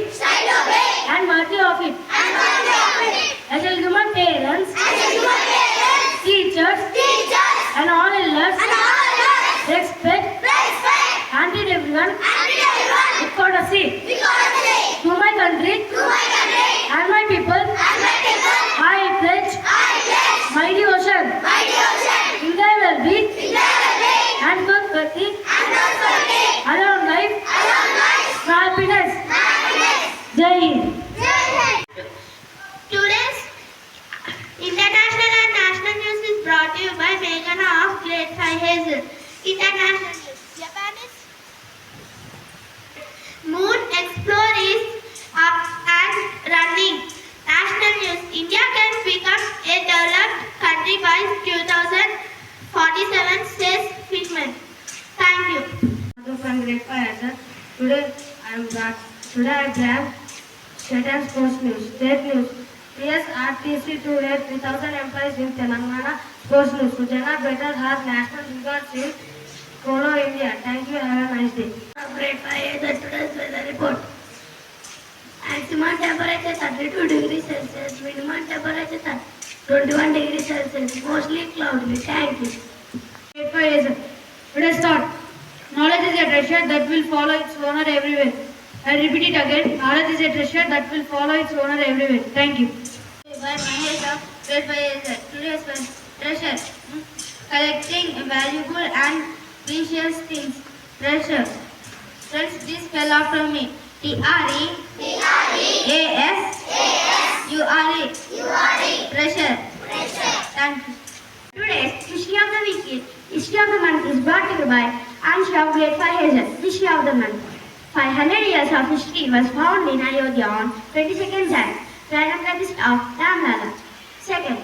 and worthy of it. I shall give my parents, teachers, and all elders respect and treat everyone with courtesy. To my country and my people, I pledge my devotion in their well-being and prosperity, along life, happiness. Jai Hind. Today's international and national news is brought to you by Meghana of Grade V Hazel. International news. Japanese moon explorer is up and running. National news. India can become a developed country by 2047, says Figment. Thank you. From Grade 5 sir. Today I have state and sports news. State news. PSRTC to rate 3,000 employees in Telangana. Sports news. Sujana better has national records in Polo India. Thank you. Have a nice day. Grade 5 the today's weather report. Maximum temperature 32 degrees Celsius. Minimum temperature 21 degrees Celsius. Mostly cloudy. Thank you. Grade 5 sir. Today start. Knowledge is a treasure that will follow its owner everywhere. I repeat it again. Knowledge is a treasure that will follow its owner everywhere. Thank you. By Hazel, Grade 5 today's treasure. Collecting valuable and precious things. Treasure. Friends, please spell after me. TREASURE. Treasure. Thank you. Today's History of the Week. History of the Month is brought to you by Ansha of Grade 5 Hazel. History of the Month. 500 years of history was found in Ayodhya on 22nd Jan, Pranam Feast of Ramlala. Second,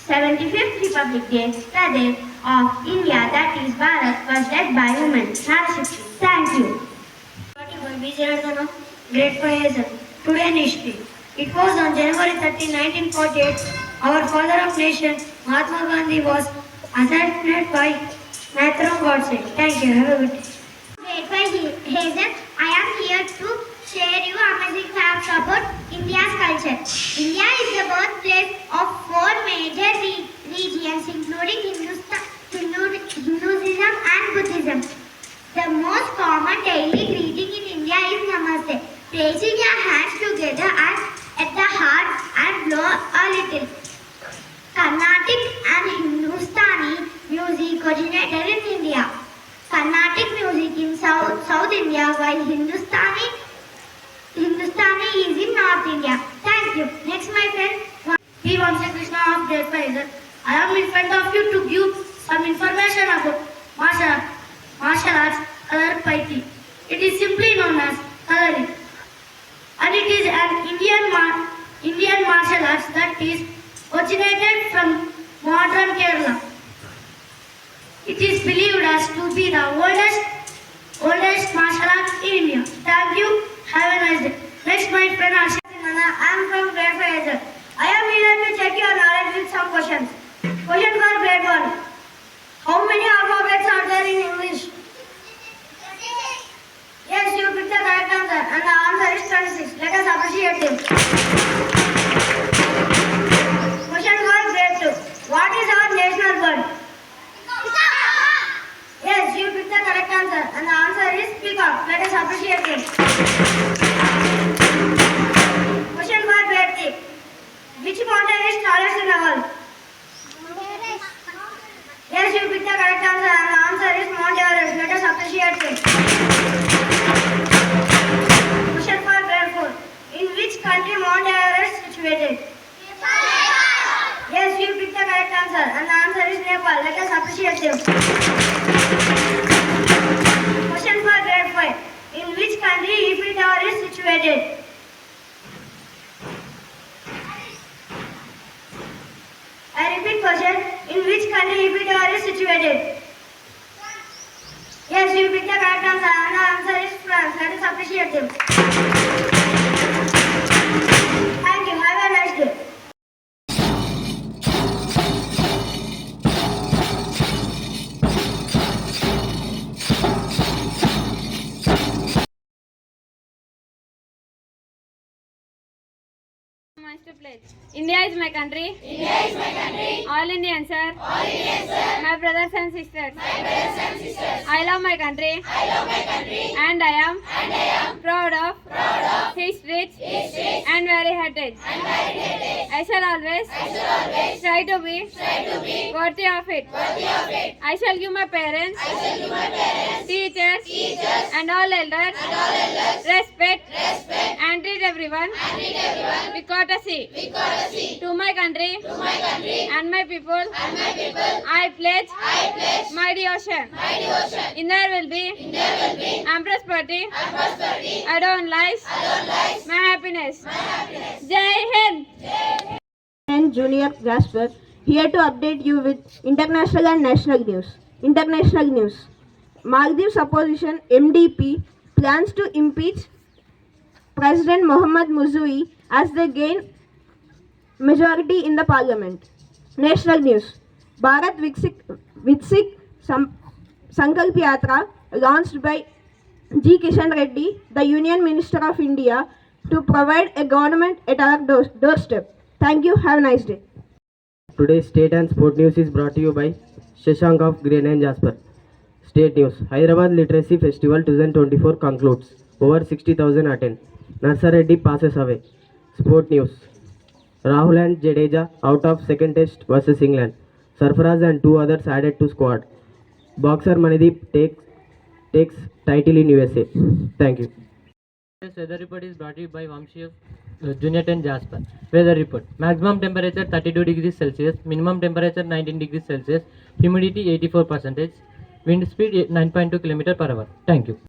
75th Republic Day, the day of India, that is Bharat, was led by women. Thank you. Grade 5 Hazel. Today in history. It was on January 13, 1948, our father of nation, Mahatma Gandhi, was assassinated by Natharam Godse. Thank you. Have a good day. Grade 5 Hazel. I am here to share you amazing facts about India's culture. India is the birthplace of four major regions, including Hinduism and Buddhism. The most common daily greeting in India is Namaste. Placing your hands together at the heart and blow a little. Carnatic and Hindustani music originated in India. Carnatic music in South India, while Hindustani is in North India. Thank you. Next, my friend. P. Krishna of Grade 5. I am in front of you to give some information about martial arts, color paiti. It is simply known as coloring, and it is an Indian martial arts that is originated from modern Kerala. It is believed as to be the oldest martial art in India. Thank you. Have a nice day. Next, my friend Asha. I am from Grade 5. I am here to check your knowledge with some questions. Question for Grade 1. How many alphabets are there in English? Yes, you picked the correct answer, and the answer is 26. Let us appreciate him. Question for Grade 2. What is our national bird? Yes, you picked the correct answer, and the answer is peacock. Let us appreciate him. Question for Grade 3. Which mountain is tallest in the world? Yes, you picked the correct answer, and the answer is Mount Everest. Let us appreciate him. Question for Grade 4. In which country Mount Everest is situated? Yes, you picked the correct answer, and the answer is Nepal. Let us appreciate him. Question for Grade 5. In which country Eiffel Tower is situated? I repeat question. In which country Eiffel Tower is situated? Yes, you picked the correct answer, and the answer is France. Let us appreciate him. Wants to pledge. India is my country. India is my country. All Indians, sir. All Indians, sir. My brothers and sisters. My brothers and sisters. I love my country. I love my country. And I am. And I am. Proud of. Proud of. His rich. His rich. And very heritage. And very heritage. I shall always. I shall always. Try to be. Try to be. Worthy of it. Worthy of it. I shall give my parents. I shall give my parents. Teachers. Teachers. And all elders. And all elders. Respect. Respect. And treat everyone. And treat everyone. With courtesy. With courtesy. To my country. To my country. And my people. And my people. I pledge. I pledge. My devotion. My devotion. In there will be. In there will be. And prosperity. And prosperity. Adorn lives. Adorn lives. My happiness. My happiness. Jai Hind. And Junior Jasper here to update you with international and national news. International news. Maldives opposition MDP plans to impeach President Mohammad Muzoui as they gain majority in the parliament. National news. Bharat Viksit Sankalp Yatra launched by G. Kishan Reddy, the Union Minister of India, to provide a government at our doorstep. Thank you. Have a nice day. Today's state and sport news is brought to you by Shashank of Green and Jasper. State news. Hyderabad Literacy Festival 2024 concludes. Over 60,000 attend. Narsar Reddy passes away. Sport news. Rahul and Jadeja out of second test versus England. Sarfaraz and two others added to squad. Boxer Manideep takes title in USA. Thank you. This weather report is brought to you by Vamshi of Junior 10 Jasper. Weather report. Maximum temperature 32 degrees Celsius. Minimum temperature 19 degrees Celsius. Humidity 84%. Wind speed 9.2 km per hour. Thank you.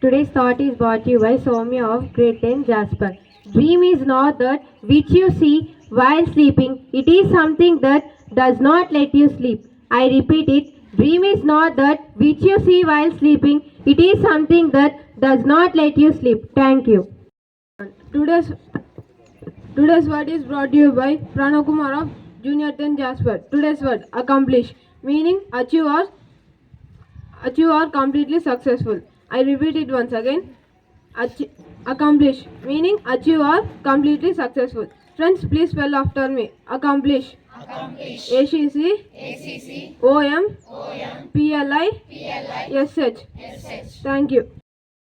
Today's thought is brought to you by Soumya of Grade 10 Jasper. Dream is not that which you see while sleeping. It is something that does not let you sleep. I repeat it. Dream is not that which you see while sleeping. It is something that does not let you sleep. Thank you. Today's word is brought to you by Pranakumar of Junior 10 Jasper. Today's word accomplish, meaning achieve or completely successful. I repeat it once again. Accomplish, meaning achieve or completely successful. Friends, please spell after me. Accomplish. Accomplish. ACC. OM. PLI. SH. Thank you.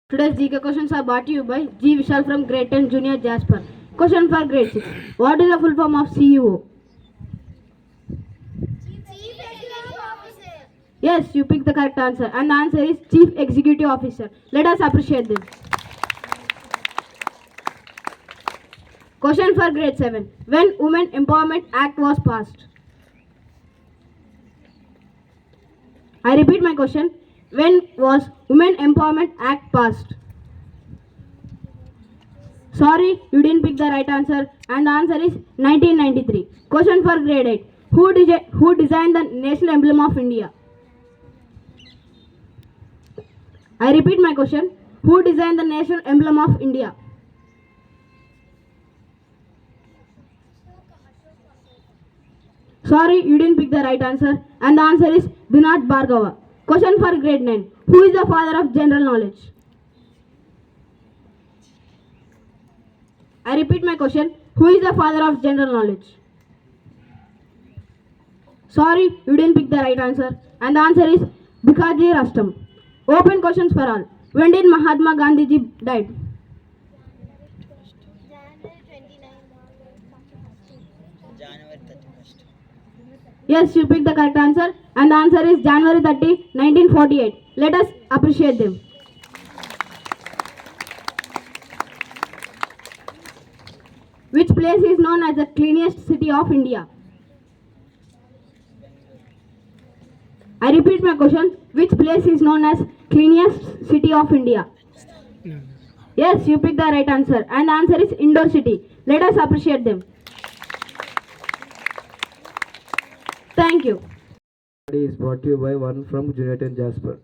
Today's GK questions are brought to you by G. Vishal from Grade 10 Junior Jasper. Question for Grade 6. What is the full form of CEO? Chief Executive Officer. Yes, you picked the correct answer. And the answer is Chief Executive Officer. Let us appreciate them. Question for Grade 7. When Women Empowerment Act was passed? I repeat my question. When was Women Empowerment Act passed? Sorry, you didn't pick the right answer. And the answer is 1993. Question for Grade 8. Who designed the national emblem of India? I repeat my question. Who designed the national emblem of India? Sorry, you didn't pick the right answer. And the answer is Vinod Bhargava. Question for Grade 9. Who is the father of general knowledge? I repeat my question. Who is the father of general knowledge? Sorry, you didn't pick the right answer. And the answer is Bhikaji Rastam. Open questions for all. When did Mahatma Gandhi ji died? January 31st. Yes, you picked the correct answer. And the answer is January 30, 1948. Let us appreciate them. Which place is known as the cleanest city of India? I repeat my question. Which place is known as cleanest city of India? Yes, you picked the right answer. And the answer is Indore city. Let us appreciate them. Thank you. Kabaddi is brought to you by one from Junior 10 Jasper.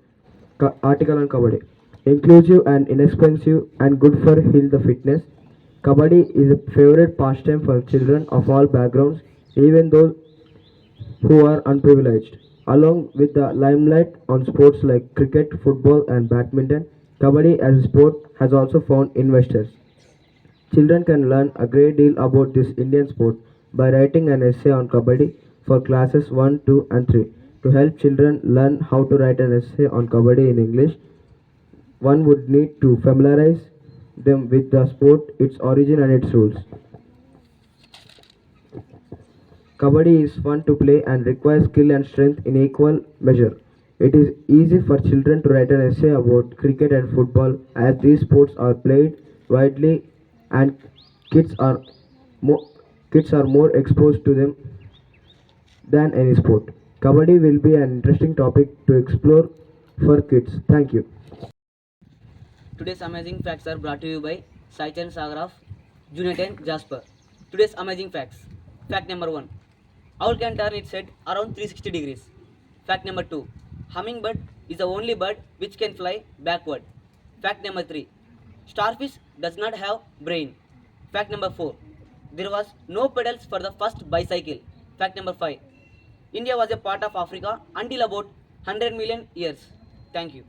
Article on Kabaddi. Inclusive and inexpensive and good for heal the fitness. Kabaddi is a favorite pastime for children of all backgrounds, even those who are unprivileged. Along with the limelight on sports like cricket, football and badminton, Kabaddi as a sport has also found investors. Children can learn a great deal about this Indian sport by writing an essay on Kabaddi for classes 1, 2, and 3. To help children learn how to write an essay on Kabaddi in English, one would need to familiarize them with the sport, its origin, and its rules. Kabaddi is fun to play and requires skill and strength in equal measure. It is easy for children to write an essay about cricket and football as these sports are played widely and kids are more, kids are more exposed to them than any sport. Kabaddi will be an interesting topic to explore for kids. Thank you. Today's amazing facts are brought to you by Saichan Sagraf, Junior 10, Jasper. Today's amazing facts. Fact number 1. Owl can turn its head around 360 degrees. Fact number 2. Hummingbird is the only bird which can fly backward. Fact number 3. Starfish does not have brain. Fact number 4. There was no pedals for the first bicycle. Fact number 5. India was a part of Africa until about 100 million years. Thank you.